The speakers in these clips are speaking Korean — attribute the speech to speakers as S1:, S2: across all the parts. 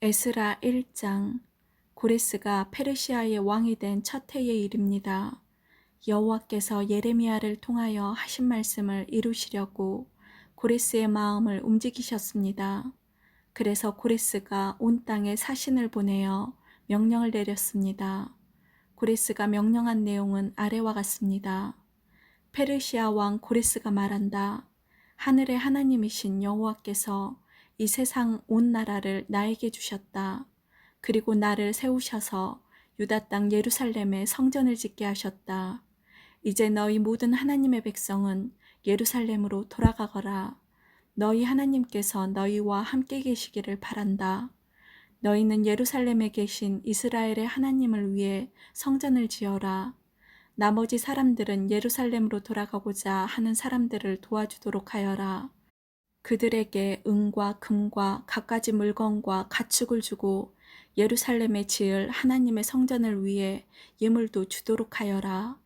S1: 에스라 1장. 고레스가 페르시아의 왕이 된 첫 해의 일입니다. 여호와께서 예레미야를 통하여 하신 말씀을 이루시려고 고레스의 마음을 움직이셨습니다. 그래서 고레스가 온 땅에 사신을 보내어 명령을 내렸습니다. 고레스가 명령한 내용은 아래와 같습니다. 페르시아 왕 고레스가 말한다. 하늘의 하나님이신 여호와께서 이 세상 온 나라를 나에게 주셨다. 그리고 나를 세우셔서 유다 땅 예루살렘에 성전을 짓게 하셨다. 이제 너희 모든 하나님의 백성은 예루살렘으로 돌아가거라. 너희 하나님께서 너희와 함께 계시기를 바란다. 너희는 예루살렘에 계신 이스라엘의 하나님을 위해 성전을 지어라. 나머지 사람들은 예루살렘으로 돌아가고자 하는 사람들을 도와주도록 하여라. 그들에게 은과 금과 갖가지 물건과 가축을 주고 예루살렘에 지을 하나님의 성전을 위해 예물도 주도록 하여라.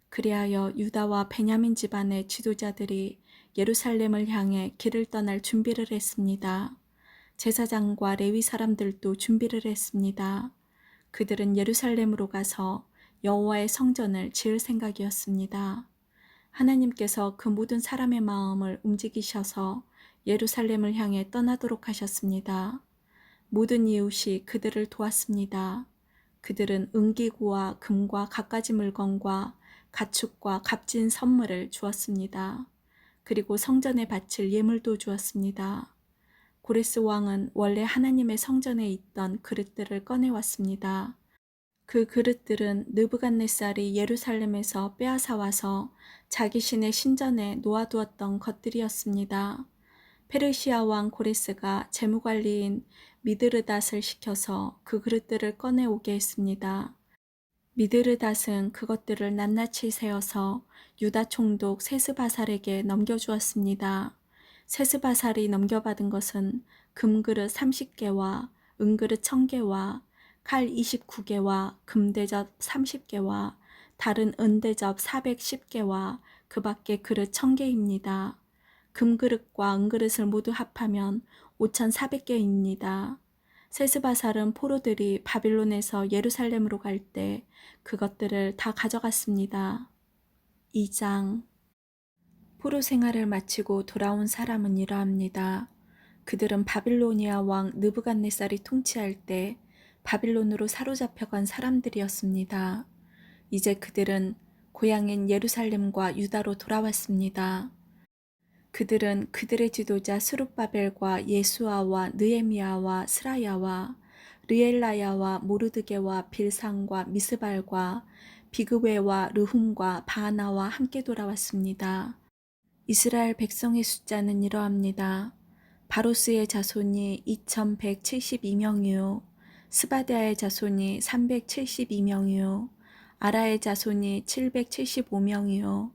S1: 그리하여 유다와 베냐민 집안의 지도자들이 예루살렘을 향해 길을 떠날 준비를 했습니다. 제사장과 레위 사람들도 준비를 했습니다. 그들은 예루살렘으로 가서 여호와의 성전을 지을 생각이었습니다. 하나님께서 그 모든 사람의 마음을 움직이셔서 예루살렘을 향해 떠나도록 하셨습니다. 모든 이웃이 그들을 도왔습니다. 그들은 은기구와 금과 갖가지 물건과 가축과 값진 선물을 주었습니다. 그리고 성전에 바칠 예물도 주었습니다. 고레스 왕은 원래 하나님의 성전에 있던 그릇들을 꺼내왔습니다. 그 그릇들은 느부갓네살이 예루살렘에서 빼앗아 와서 자기 신의 신전에 놓아두었던 것들이었습니다. 페르시아 왕 고레스가 재무관리인 미드르닷을 시켜서 그 그릇들을 꺼내오게 했습니다. 미드르닷은 그것들을 낱낱이 세어서 유다 총독 세스바살에게 넘겨주었습니다. 세스바살이 넘겨받은 것은 금그릇 30개와 은그릇 1000개와 칼 29개와 금대접 30개와 다른 은대접 410개와 그 밖에 그릇 1000개입니다. 금그릇과 은그릇을 모두 합하면 5400개입니다. 세스바살은 포로들이 바빌론에서 예루살렘으로 갈 때 그것들을 다 가져갔습니다. 2장. 포로 생활을 마치고 돌아온 사람은 이러합니다. 그들은 바빌로니아 왕 느부갓네살이 통치할 때 바빌론으로 사로잡혀간 사람들이었습니다. 이제 그들은 고향인 예루살렘과 유다로 돌아왔습니다. 그들은 그들의 지도자 스룹바벨과 예수아와 느헤미야와 스라야와 르엘라야와 모르드게와 빌상과 미스발과 비그웨와 르훔과 바하나와 함께 돌아왔습니다. 이스라엘 백성의 숫자는 이러합니다. 바로스의 자손이 2172명이요 스바데아의 자손이 372명이요 아라의 자손이 775명이요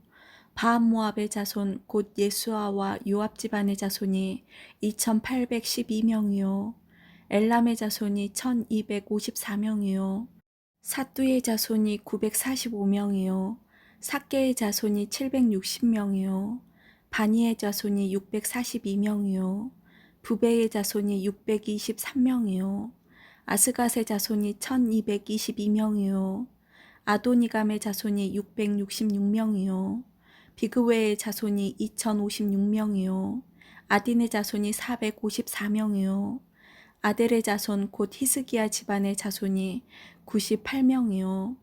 S1: 바암모압의 자손 곧 예수아와 요압 집안의 자손이 2812명이요 엘람의 자손이 1254명이요 사뚜의 자손이 945명이요 삭개의 자손이 760명이요 바니의 자손이 642명이요 부베의 자손이 623명이요 아스갓의 자손이 1222명이요 아도니감의 자손이 666명이요 비그웨의 자손이 2056명이요 아딘의 자손이 454명이요 아델의 자손 곧 히스기야 집안의 자손이 98명이요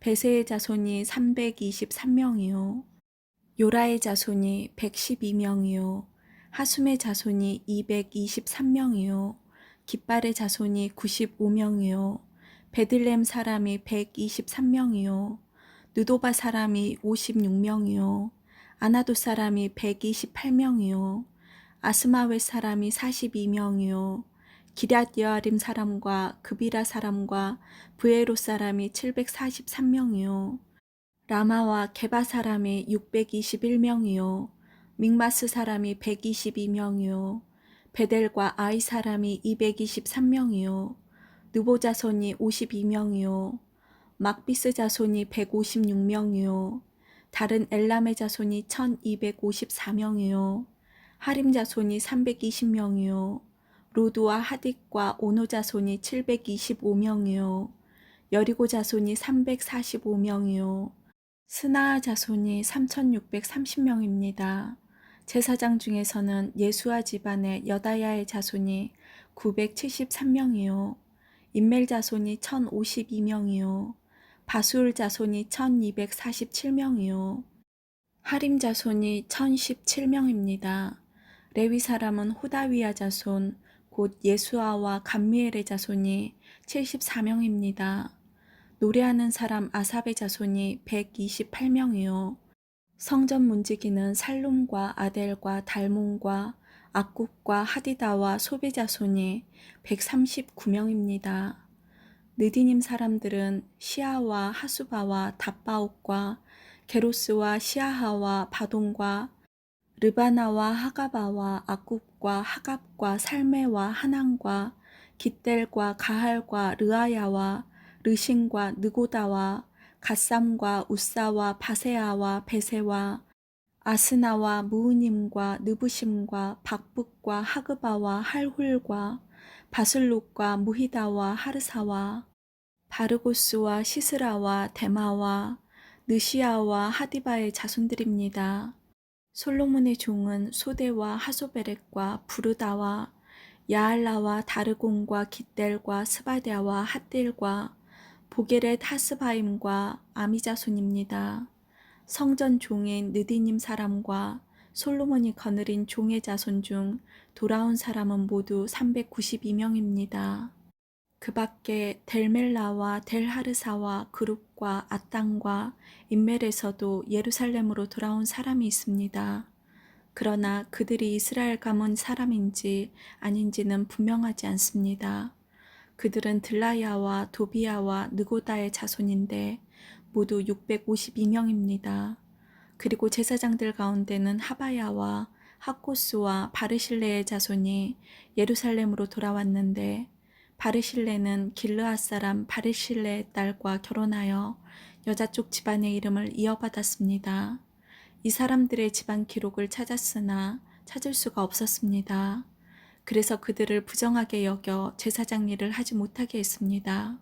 S1: 베세의 자손이 323명이요 요라의 자손이 112명이요 하숨의 자손이 223명이요 깃발의 자손이 95명이요 베들렘 사람이 123명이요 느도바 사람이 56명이요 아나도 사람이 128명이요 아스마웻 사람이 42명이요 기럇 여아림 사람과 그비라 사람과 브에로 사람이 743명이요 라마와 게바 사람이 621명이요 믹마스 사람이 122명이요 베델과 아이 사람이 223명이요 느보 자손이 52명이요 막비스 자손이 156명이요 다른 엘람의 자손이 1254명이요 하림 자손이 320명이요 로드와 하딕과 오노 자손이 725명이요. 여리고 자손이 345명이요. 스나아 자손이 3630명입니다. 제사장 중에서는 예수아 집안의 여다야의 자손이 973명이요. 인멜 자손이 1052명이요. 바수울 자손이 1247명이요. 하림 자손이 1017명입니다. 레위 사람은 호다위아 자손, 곧 예수아와 감미엘의 자손이 74명입니다. 노래하는 사람 아삽의 자손이 128명이요. 성전 문지기는 살룸과 아델과 달몬과 악굽과 하디다와 소베 자손이 139명입니다. 느디님 사람들은 시아와 하수바와 답바옥과 게로스와 시아하와 바돈과 르바나와 하가바와 악굽과 하갑과 살메와 하난과 깃델과 가할과 르아야와 르신과 느고다와 갓삼과 우사와 바세아와 베세와 아스나와 무으님과 느부심과 박북과 하그바와 할훌과 바슬룩과 무히다와 하르사와 바르고스와 시스라와 데마와 느시아와 하디바의 자손들입니다. 솔로몬의 종은 소데와 하소베렉과 부르다와 야알라와 다르곤과 깃델과 스바랴와 핫딜과 보게렛 하스바임과 아미자손입니다. 성전 종인 느디님 사람과 솔로몬이 거느린 종의 자손 중 돌아온 사람은 모두 392명입니다. 그 밖에 델멜라와 델하르사와 그룹과 아땅과 인멜에서도 예루살렘으로 돌아온 사람이 있습니다. 그러나 그들이 이스라엘 가문 사람인지 아닌지는 분명하지 않습니다. 그들은 들라야와 도비야와 느고다의 자손인데 모두 652명입니다. 그리고 제사장들 가운데는 하바야와 하코스와 바르실레의 자손이 예루살렘으로 돌아왔는데 바르실레는 길르앗 사람 바르실레의 딸과 결혼하여 여자 쪽 집안의 이름을 이어받았습니다. 이 사람들의 집안 기록을 찾았으나 찾을 수가 없었습니다. 그래서 그들을 부정하게 여겨 제사장 일을 하지 못하게 했습니다.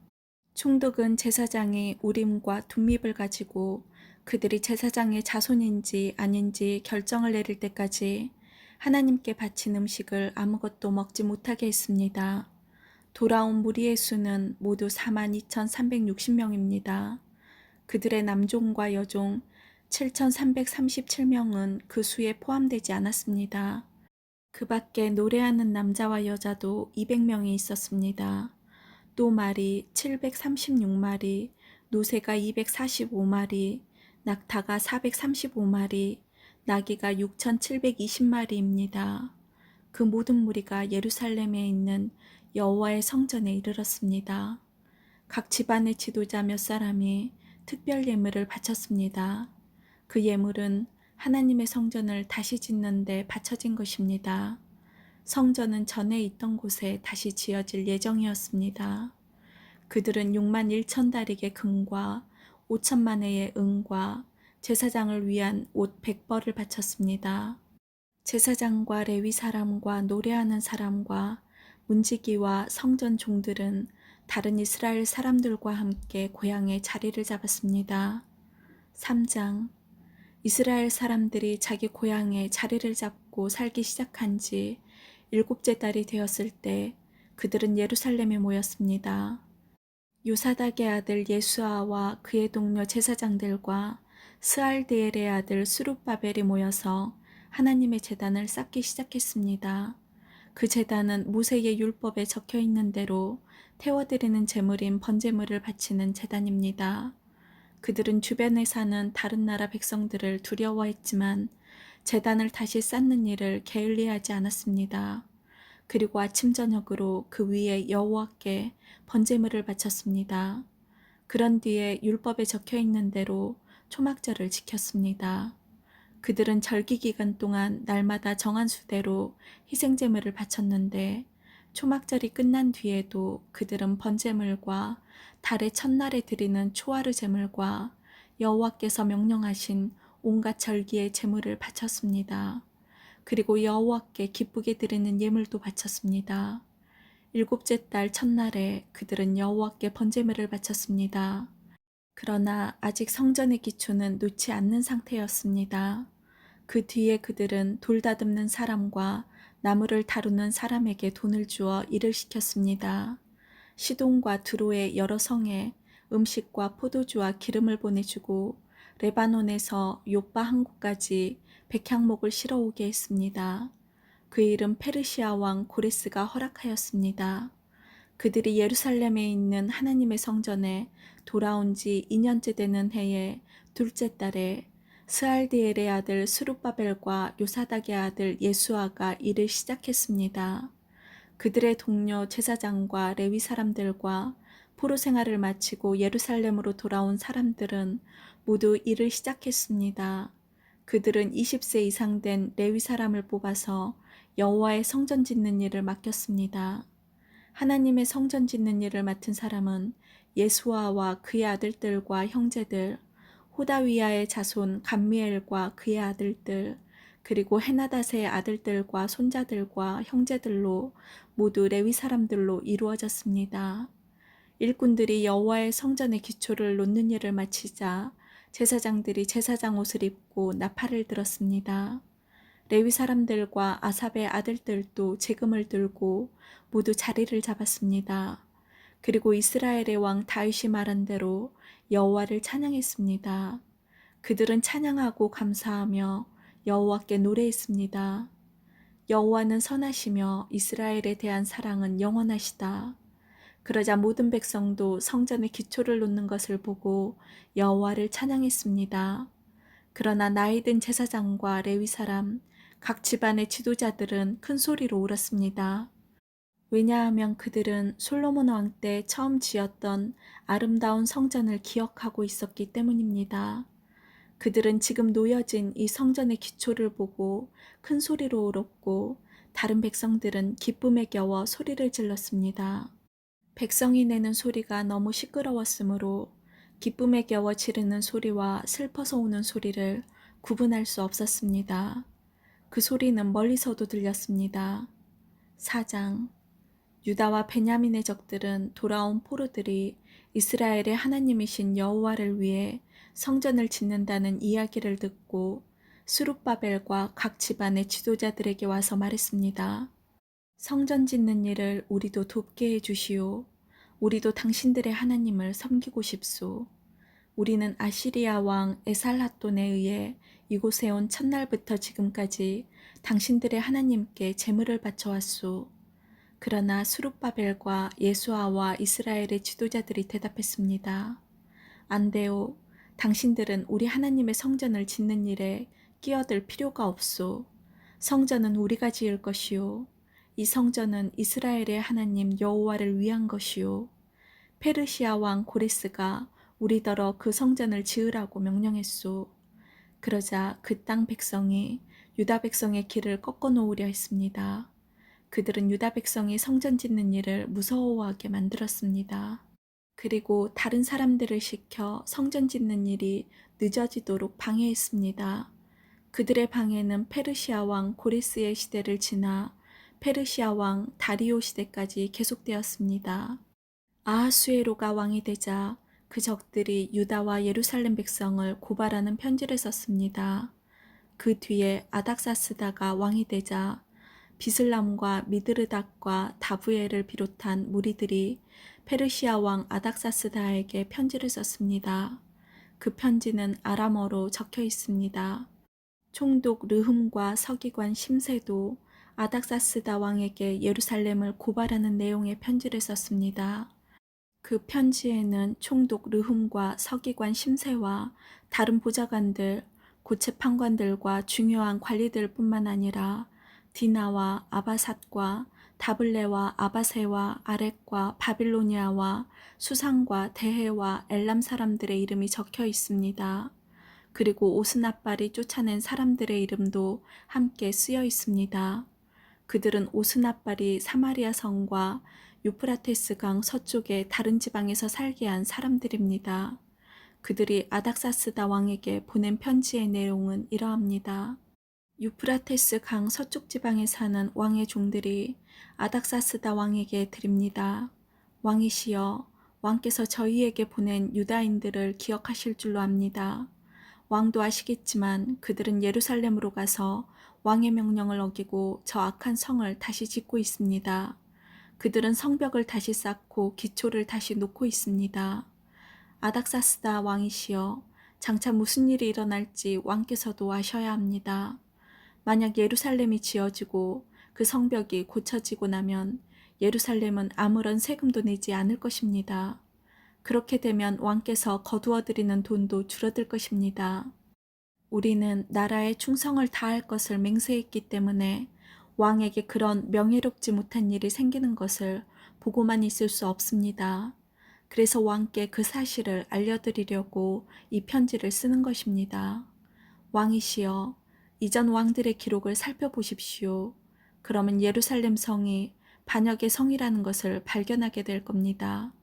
S1: 총독은 제사장이 우림과 둠밉을 가지고 그들이 제사장의 자손인지 아닌지 결정을 내릴 때까지 하나님께 바친 음식을 아무것도 먹지 못하게 했습니다. 돌아온 무리의 수는 모두 42,360명입니다. 그들의 남종과 여종 7,337명은 그 수에 포함되지 않았습니다. 그 밖에 노래하는 남자와 여자도 200명이 있었습니다. 또 말이 736마리, 노새가 245마리, 낙타가 435마리, 나귀가 6,720마리입니다. 그 모든 무리가 예루살렘에 있는 여호와의 성전에 이르렀습니다. 각 집안의 지도자 몇 사람이 특별 예물을 바쳤습니다. 그 예물은 하나님의 성전을 다시 짓는 데 바쳐진 것입니다. 성전은 전에 있던 곳에 다시 지어질 예정이었습니다. 그들은 6만 1천 다릭의 금과 5천만 회의 은과 제사장을 위한 옷 100벌을 바쳤습니다. 제사장과 레위 사람과 노래하는 사람과 문지기와 성전 종들은 다른 이스라엘 사람들과 함께 고향에 자리를 잡았습니다. 3장 이스라엘 사람들이 자기 고향에 자리를 잡고 살기 시작한 지 7째 달이 되었을 때 그들은 예루살렘에 모였습니다. 요사닥의 아들 예수아와 그의 동료 제사장들과 스알디엘의 아들 스룹바벨이 모여서 하나님의 제단을 쌓기 시작했습니다. 그 제단은 모세의 율법에 적혀 있는 대로 태워드리는 제물인 번제물을 바치는 제단입니다. 그들은 주변에 사는 다른 나라 백성들을 두려워했지만 제단을 다시 쌓는 일을 게을리하지 않았습니다. 그리고 아침 저녁으로 그 위에 여호와께 번제물을 바쳤습니다. 그런 뒤에 율법에 적혀 있는 대로 초막절을 지켰습니다. 그들은 절기 기간 동안 날마다 정한 수대로 희생제물을 바쳤는데 초막절이 끝난 뒤에도 그들은 번제물과 달의 첫날에 드리는 초하루 제물과 여호와께서 명령하신 온갖 절기의 제물을 바쳤습니다. 그리고 여호와께 기쁘게 드리는 예물도 바쳤습니다. 일곱째 달 첫날에 그들은 여호와께 번제물을 바쳤습니다. 그러나 아직 성전의 기초는 놓지 않는 상태였습니다. 그 뒤에 그들은 돌 다듬는 사람과 나무를 다루는 사람에게 돈을 주어 일을 시켰습니다. 시돈과 두로의 여러 성에 음식과 포도주와 기름을 보내주고 레바논에서 요빠 항구까지 백향목을 실어오게 했습니다. 그 일은 페르시아 왕 고레스가 허락하였습니다. 그들이 예루살렘에 있는 하나님의 성전에 돌아온 지 2년째 되는 해의 둘째 달에 스알디엘의 아들 스룹바벨과 요사닥의 아들 예수아가 일을 시작했습니다. 그들의 동료 제사장과 레위 사람들과 포로 생활을 마치고 예루살렘으로 돌아온 사람들은 모두 일을 시작했습니다. 그들은 20세 이상 된 레위 사람을 뽑아서 여호와의 성전 짓는 일을 맡겼습니다. 하나님의 성전 짓는 일을 맡은 사람은 예수아와 그의 아들들과 형제들, 호다위야의 자손 감미엘과 그의 아들들, 그리고 헤나닷의 아들들과 손자들과 형제들로 모두 레위 사람들로 이루어졌습니다. 일꾼들이 여호와의 성전의 기초를 놓는 일을 마치자 제사장들이 제사장 옷을 입고 나팔을 들었습니다. 레위 사람들과 아삽의 아들들도 재금을 들고 모두 자리를 잡았습니다. 그리고 이스라엘의 왕 다윗이 말한 대로 여호와를 찬양했습니다. 그들은 찬양하고 감사하며 여호와께 노래했습니다. 여호와는 선하시며 이스라엘에 대한 사랑은 영원하시다. 그러자 모든 백성도 성전의 기초를 놓는 것을 보고 여호와를 찬양했습니다. 그러나 나이 든 제사장과 레위 사람, 각 집안의 지도자들은 큰 소리로 울었습니다. 왜냐하면 그들은 솔로몬 왕 때 처음 지었던 아름다운 성전을 기억하고 있었기 때문입니다. 그들은 지금 놓여진 이 성전의 기초를 보고 큰 소리로 울었고 다른 백성들은 기쁨에 겨워 소리를 질렀습니다. 백성이 내는 소리가 너무 시끄러웠으므로 기쁨에 겨워 지르는 소리와 슬퍼서 우는 소리를 구분할 수 없었습니다. 그 소리는 멀리서도 들렸습니다. 4장 유다와 베냐민의 적들은 돌아온 포로들이 이스라엘의 하나님이신 여호와를 위해 성전을 짓는다는 이야기를 듣고 스룹바벨과 각 집안의 지도자들에게 와서 말했습니다. 성전 짓는 일을 우리도 돕게 해주시오. 우리도 당신들의 하나님을 섬기고 싶소. 우리는 아시리아 왕 에살핫돈에 의해 이곳에 온 첫날부터 지금까지 당신들의 하나님께 제물을 바쳐왔소. 그러나 스룹바벨과 예수아와 이스라엘의 지도자들이 대답했습니다. 안 돼요. 당신들은 우리 하나님의 성전을 짓는 일에 끼어들 필요가 없소. 성전은 우리가 지을 것이요. 이 성전은 이스라엘의 하나님 여호와를 위한 것이요. 페르시아 왕 고레스가 우리더러 그 성전을 지으라고 명령했소. 그러자 그 땅 백성이 유다 백성의 길을 꺾어 놓으려 했습니다. 그들은 유다 백성이 성전 짓는 일을 무서워하게 만들었습니다. 그리고 다른 사람들을 시켜 성전 짓는 일이 늦어지도록 방해했습니다. 그들의 방해는 페르시아 왕 고레스의 시대를 지나 페르시아 왕 다리오 시대까지 계속되었습니다. 아하수에로가 왕이 되자 그 적들이 유다와 예루살렘 백성을 고발하는 편지를 썼습니다. 그 뒤에 아닥사스다가 왕이 되자 비슬람과 미드르닥과 다부엘을 비롯한 무리들이 페르시아 왕 아닥사스다에게 편지를 썼습니다. 그 편지는 아람어로 적혀 있습니다. 총독 르흠과 서기관 심세도 아닥사스다 왕에게 예루살렘을 고발하는 내용의 편지를 썼습니다. 그 편지에는 총독 르흠과 서기관 심세와 다른 보좌관들, 고체 판관들과 중요한 관리들 뿐만 아니라 디나와 아바삿과 다블레와 아바세와 아렉과 바빌로니아와 수상과 대해와 엘람 사람들의 이름이 적혀 있습니다. 그리고 오스나발이 쫓아낸 사람들의 이름도 함께 쓰여 있습니다. 그들은 오스나발이 사마리아 성과 유프라테스 강 서쪽의 다른 지방에서 살게 한 사람들입니다. 그들이 아닥사스다 왕에게 보낸 편지의 내용은 이러합니다. 유프라테스 강 서쪽 지방에 사는 왕의 종들이 아닥사스다 왕에게 드립니다. 왕이시여, 왕께서 저희에게 보낸 유다인들을 기억하실 줄로 압니다. 왕도 아시겠지만 그들은 예루살렘으로 가서 왕의 명령을 어기고 저 악한 성을 다시 짓고 있습니다. 그들은 성벽을 다시 쌓고 기초를 다시 놓고 있습니다. 아닥사스다 왕이시여, 장차 무슨 일이 일어날지 왕께서도 아셔야 합니다. 만약 예루살렘이 지어지고 그 성벽이 고쳐지고 나면 예루살렘은 아무런 세금도 내지 않을 것입니다. 그렇게 되면 왕께서 거두어들이는 돈도 줄어들 것입니다. 우리는 나라에 충성을 다할 것을 맹세했기 때문에 왕에게 그런 명예롭지 못한 일이 생기는 것을 보고만 있을 수 없습니다. 그래서 왕께 그 사실을 알려드리려고 이 편지를 쓰는 것입니다. 왕이시여, 이전 왕들의 기록을 살펴보십시오. 그러면 예루살렘 성이 반역의 성이라는 것을 발견하게 될 겁니다.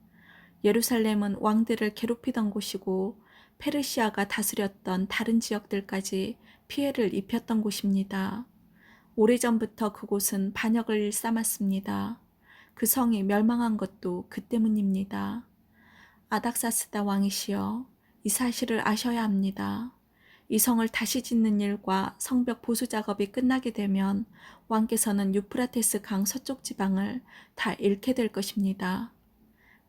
S1: 예루살렘은 왕들을 괴롭히던 곳이고 페르시아가 다스렸던 다른 지역들까지 피해를 입혔던 곳입니다. 오래전부터 그곳은 반역을 일삼았습니다. 그 성이 멸망한 것도 그 때문입니다. 아닥사스다 왕이시여, 이 사실을 아셔야 합니다. 이 성을 다시 짓는 일과 성벽 보수 작업이 끝나게 되면 왕께서는 유프라테스 강 서쪽 지방을 다 잃게 될 것입니다.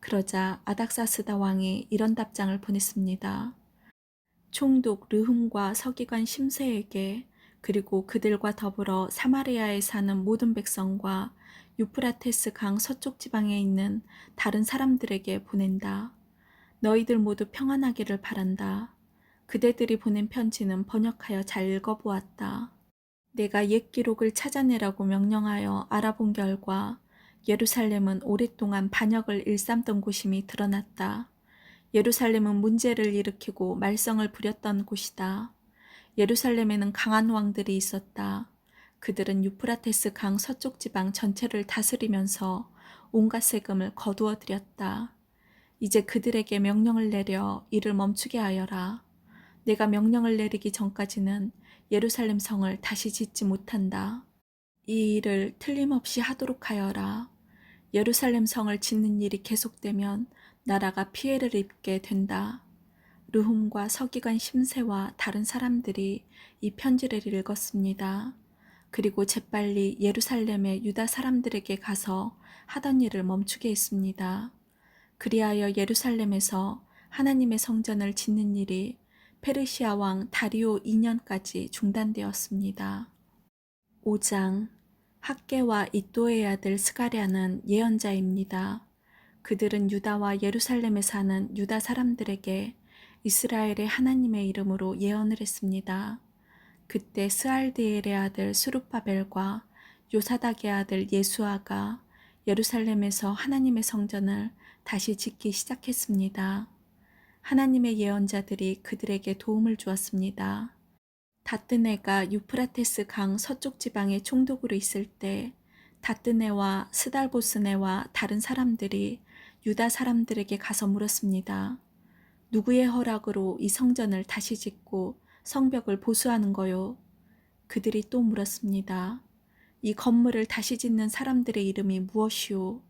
S1: 그러자 아닥사스다 왕이 이런 답장을 보냈습니다. 총독 르훔과 서기관 심세에게, 그리고 그들과 더불어 사마리아에 사는 모든 백성과 유프라테스 강 서쪽 지방에 있는 다른 사람들에게 보낸다. 너희들 모두 평안하기를 바란다. 그대들이 보낸 편지는 번역하여 잘 읽어보았다. 내가 옛 기록을 찾아내라고 명령하여 알아본 결과 예루살렘은 오랫동안 반역을 일삼던 곳임이 드러났다. 예루살렘은 문제를 일으키고 말썽을 부렸던 곳이다. 예루살렘에는 강한 왕들이 있었다. 그들은 유프라테스 강 서쪽 지방 전체를 다스리면서 온갖 세금을 거두어 들였다. 이제 그들에게 명령을 내려 이를 멈추게 하여라. 내가 명령을 내리기 전까지는 예루살렘 성을 다시 짓지 못한다. 이 일을 틀림없이 하도록 하여라. 예루살렘 성을 짓는 일이 계속되면 나라가 피해를 입게 된다. 르훔과 서기관 심세와 다른 사람들이 이 편지를 읽었습니다. 그리고 재빨리 예루살렘의 유다 사람들에게 가서 하던 일을 멈추게 했습니다. 그리하여 예루살렘에서 하나님의 성전을 짓는 일이 페르시아 왕 다리오 2년까지 중단되었습니다. 5장. 학개와 이또의 아들 스가랴는 예언자입니다. 그들은 유다와 예루살렘에 사는 유다 사람들에게 이스라엘의 하나님의 이름으로 예언을 했습니다. 그때 스알디엘의 아들 스룹바벨과 요사닥의 아들 예수아가 예루살렘에서 하나님의 성전을 다시 짓기 시작했습니다. 하나님의 예언자들이 그들에게 도움을 주었습니다. 다뜨네가 유프라테스 강 서쪽 지방의 총독으로 있을 때 다뜨네와 스달보스네와 다른 사람들이 유다 사람들에게 가서 물었습니다. 누구의 허락으로 이 성전을 다시 짓고 성벽을 보수하는 거요? 그들이 또 물었습니다. 이 건물을 다시 짓는 사람들의 이름이 무엇이오?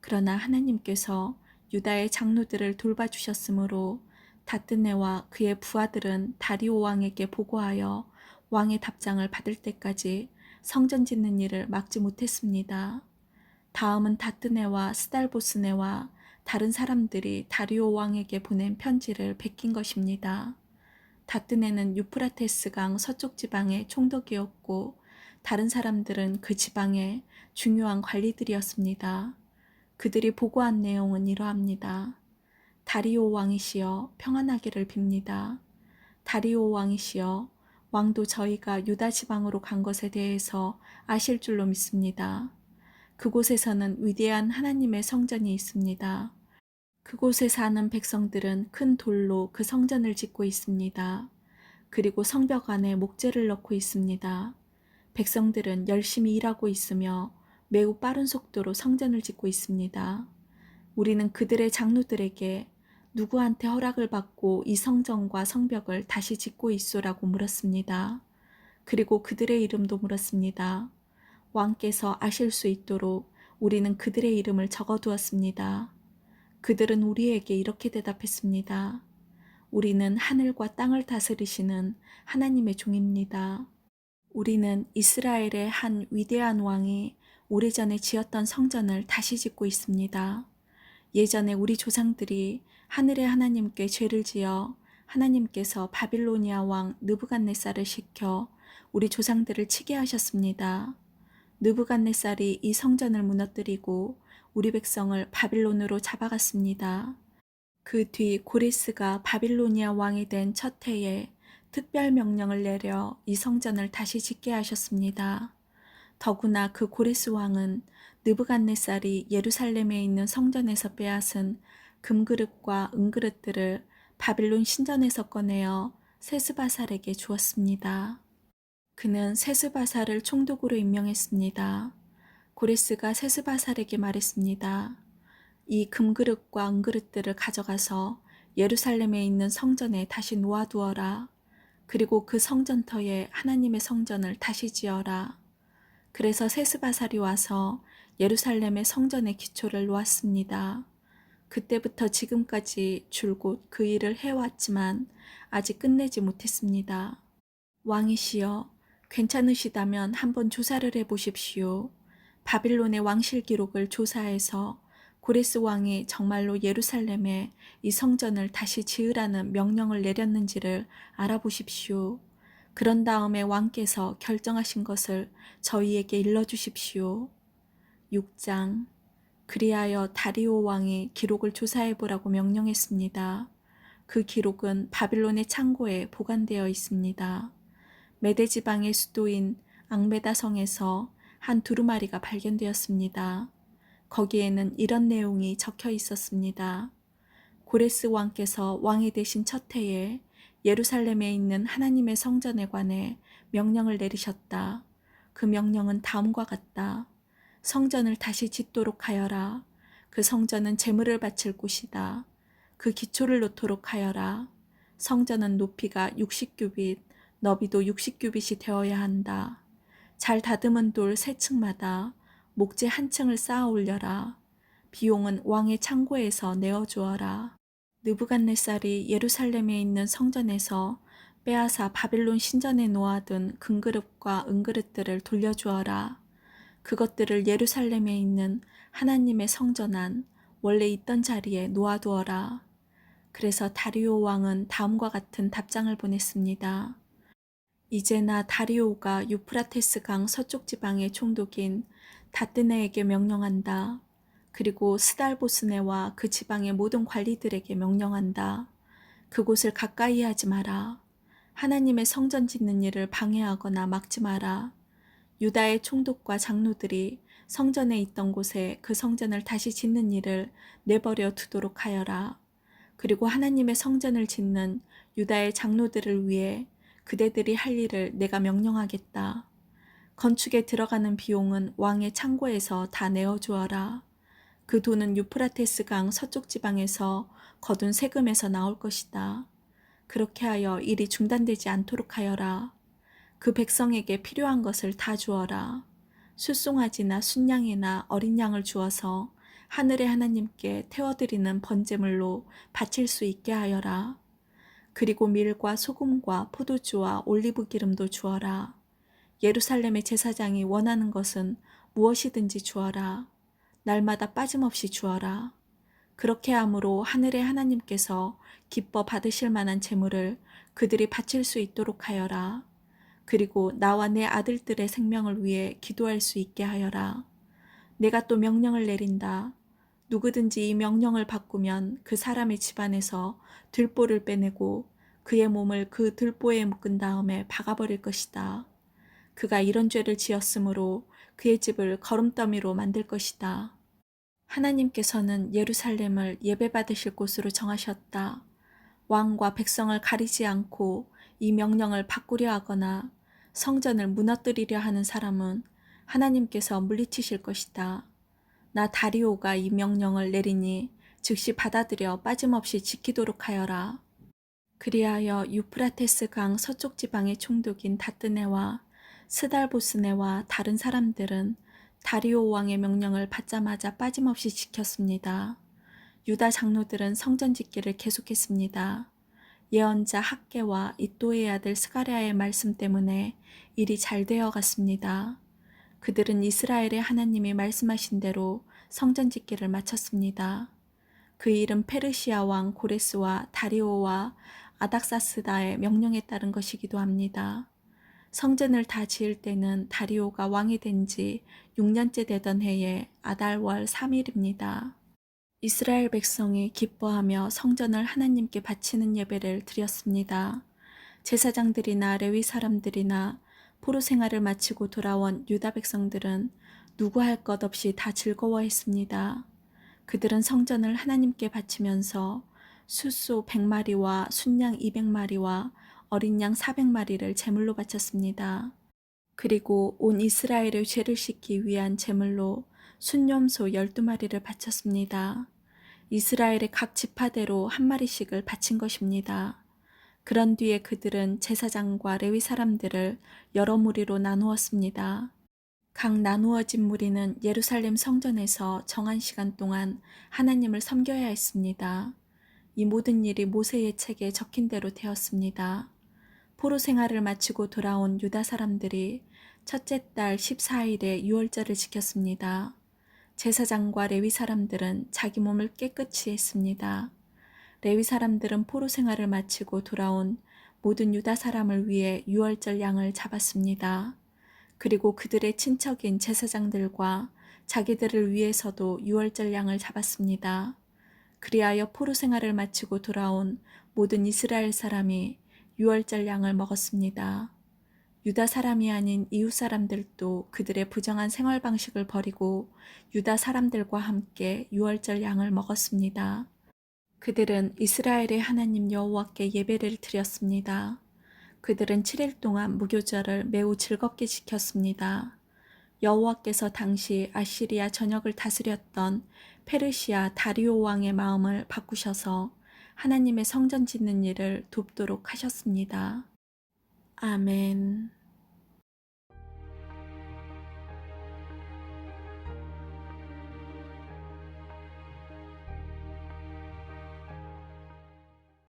S1: 그러나 하나님께서 유다의 장로들을 돌봐주셨으므로 다뜨네와 그의 부하들은 다리오 왕에게 보고하여 왕의 답장을 받을 때까지 성전 짓는 일을 막지 못했습니다. 다음은 다뜨네와 스달보스네와 다른 사람들이 다리오 왕에게 보낸 편지를 베낀 것입니다. 다뜨네는 유프라테스 강 서쪽 지방의 총독이었고 다른 사람들은 그 지방의 중요한 관리들이었습니다. 그들이 보고한 내용은 이러합니다. 다리오 왕이시여, 평안하기를 빕니다. 다리오 왕이시여, 왕도 저희가 유다 지방으로 간 것에 대해서 아실 줄로 믿습니다. 그곳에서는 위대한 하나님의 성전이 있습니다. 그곳에 사는 백성들은 큰 돌로 그 성전을 짓고 있습니다. 그리고 성벽 안에 목재를 넣고 있습니다. 백성들은 열심히 일하고 있으며 매우 빠른 속도로 성전을 짓고 있습니다. 우리는 그들의 장로들에게 누구한테 허락을 받고 이 성전과 성벽을 다시 짓고 있소라고 물었습니다. 그리고 그들의 이름도 물었습니다. 왕께서 아실 수 있도록 우리는 그들의 이름을 적어두었습니다. 그들은 우리에게 이렇게 대답했습니다. 우리는 하늘과 땅을 다스리시는 하나님의 종입니다. 우리는 이스라엘의 한 위대한 왕이 오래전에 지었던 성전을 다시 짓고 있습니다. 예전에 우리 조상들이 하늘의 하나님께 죄를 지어 하나님께서 바빌로니아 왕 느부갓네살을 시켜 우리 조상들을 치게 하셨습니다. 느부갓네살이 이 성전을 무너뜨리고 우리 백성을 바빌론으로 잡아갔습니다. 그 뒤 고레스가 바빌로니아 왕이 된 첫 해에 특별 명령을 내려 이 성전을 다시 짓게 하셨습니다. 더구나 그 고레스 왕은 느부갓네살이 예루살렘에 있는 성전에서 빼앗은 금그릇과 은그릇들을 바빌론 신전에서 꺼내어 세스바살에게 주었습니다. 그는 세스바살을 총독으로 임명했습니다. 고레스가 세스바살에게 말했습니다. 이 금그릇과 은그릇들을 가져가서 예루살렘에 있는 성전에 다시 놓아두어라. 그리고 그 성전터에 하나님의 성전을 다시 지어라. 그래서 세스바살이 와서 예루살렘의 성전의 기초를 놓았습니다. 그때부터 지금까지 줄곧 그 일을 해왔지만 아직 끝내지 못했습니다. 왕이시여, 괜찮으시다면 한번 조사를 해보십시오. 바빌론의 왕실 기록을 조사해서 고레스 왕이 정말로 예루살렘에 이 성전을 다시 지으라는 명령을 내렸는지를 알아보십시오. 그런 다음에 왕께서 결정하신 것을 저희에게 일러주십시오. 6장. 그리하여 다리오 왕이 기록을 조사해보라고 명령했습니다. 그 기록은 바빌론의 창고에 보관되어 있습니다. 메데 지방의 수도인 앙메다 성에서 한 두루마리가 발견되었습니다. 거기에는 이런 내용이 적혀 있었습니다. 고레스 왕께서 왕이 되신 첫 해에 예루살렘에 있는 하나님의 성전에 관해 명령을 내리셨다. 그 명령은 다음과 같다. 성전을 다시 짓도록 하여라. 그 성전은 제물을 바칠 곳이다. 그 기초를 놓도록 하여라. 성전은 높이가 60규빗, 너비도 60규빗이 되어야 한다. 잘 다듬은 돌 3층마다 목재 한 층을 쌓아 올려라. 비용은 왕의 창고에서 내어주어라. 느부갓네살이 예루살렘에 있는 성전에서 빼앗아 바빌론 신전에 놓아둔 금그릇과 은그릇들을 돌려주어라. 그것들을 예루살렘에 있는 하나님의 성전 안 원래 있던 자리에 놓아두어라. 그래서 다리오 왕은 다음과 같은 답장을 보냈습니다. 이제나 다리오가 유프라테스 강 서쪽 지방의 총독인 다뜨네에게 명령한다. 그리고 스달보스네와 그 지방의 모든 관리들에게 명령한다. 그곳을 가까이 하지 마라. 하나님의 성전 짓는 일을 방해하거나 막지 마라. 유다의 총독과 장로들이 성전에 있던 곳에 그 성전을 다시 짓는 일을 내버려 두도록 하여라. 그리고 하나님의 성전을 짓는 유다의 장로들을 위해 그대들이 할 일을 내가 명령하겠다. 건축에 들어가는 비용은 왕의 창고에서 다 내어주어라. 그 돈은 유프라테스 강 서쪽 지방에서 거둔 세금에서 나올 것이다. 그렇게 하여 일이 중단되지 않도록 하여라. 그 백성에게 필요한 것을 다 주어라. 숫송아지나 순양이나 어린 양을 주어서 하늘의 하나님께 태워드리는 번제물로 바칠 수 있게 하여라. 그리고 밀과 소금과 포도주와 올리브 기름도 주어라. 예루살렘의 제사장이 원하는 것은 무엇이든지 주어라. 날마다 빠짐없이 주어라. 그렇게 함으로 하늘의 하나님께서 기뻐 받으실 만한 제물을 그들이 바칠 수 있도록 하여라. 그리고 나와 내 아들들의 생명을 위해 기도할 수 있게 하여라. 내가 또 명령을 내린다. 누구든지 이 명령을 바꾸면 그 사람의 집안에서 들보를 빼내고 그의 몸을 그 들보에 묶은 다음에 박아버릴 것이다. 그가 이런 죄를 지었으므로 그의 집을 거름더미로 만들 것이다. 하나님께서는 예루살렘을 예배받으실 곳으로 정하셨다. 왕과 백성을 가리지 않고 이 명령을 바꾸려 하거나 성전을 무너뜨리려 하는 사람은 하나님께서 물리치실 것이다. 나 다리오가 이 명령을 내리니 즉시 받아들여 빠짐없이 지키도록 하여라. 그리하여 유프라테스 강 서쪽 지방의 총독인 다뜨네와 스달보스네와 다른 사람들은 다리오 왕의 명령을 받자마자 빠짐없이 지켰습니다. 유다 장로들은 성전 짓기를 계속했습니다. 예언자 학개와 이또의 아들 스가랴의 말씀 때문에 일이 잘 되어 갔습니다. 그들은 이스라엘의 하나님이 말씀하신 대로 성전 짓기를 마쳤습니다. 그 일은 페르시아 왕 고레스와 다리오와 아닥사스다의 명령에 따른 것이기도 합니다. 성전을 다 지을 때는 다리오가 왕이 된 지 6년째 되던 해에 아달월 3일입니다. 이스라엘 백성이 기뻐하며 성전을 하나님께 바치는 예배를 드렸습니다. 제사장들이나 레위 사람들이나 포로 생활을 마치고 돌아온 유다 백성들은 누구 할 것 없이 다 즐거워했습니다. 그들은 성전을 하나님께 바치면서 숫소 100마리와 순양 200마리와 어린 양 400마리를 제물로 바쳤습니다. 그리고 온 이스라엘의 죄를 씻기 위한 제물로 순염소 12마리를 바쳤습니다. 이스라엘의 각 지파대로 한 마리씩을 바친 것입니다. 그런 뒤에 그들은 제사장과 레위 사람들을 여러 무리로 나누었습니다. 각 나누어진 무리는 예루살렘 성전에서 정한 시간 동안 하나님을 섬겨야 했습니다. 이 모든 일이 모세의 책에 적힌 대로 되었습니다. 포로 생활을 마치고 돌아온 유다 사람들이 첫째 달 14일에 유월절을 지켰습니다. 제사장과 레위 사람들은 자기 몸을 깨끗이 했습니다. 레위 사람들은 포로 생활을 마치고 돌아온 모든 유다 사람을 위해 유월절 양을 잡았습니다. 그리고 그들의 친척인 제사장들과 자기들을 위해서도 유월절 양을 잡았습니다. 그리하여 포로 생활을 마치고 돌아온 모든 이스라엘 사람이 유월절 양을 먹었습니다. 유다 사람이 아닌 이웃 사람들도 그들의 부정한 생활 방식을 버리고 유다 사람들과 함께 유월절 양을 먹었습니다. 그들은 이스라엘의 하나님 여호와께 예배를 드렸습니다. 그들은 7일 동안 무교절을 매우 즐겁게 지켰습니다. 여호와께서 당시 아시리아 전역을 다스렸던 페르시아 다리오 왕의 마음을 바꾸셔서 하나님의 성전 짓는 일을 돕도록 하셨습니다. 아멘.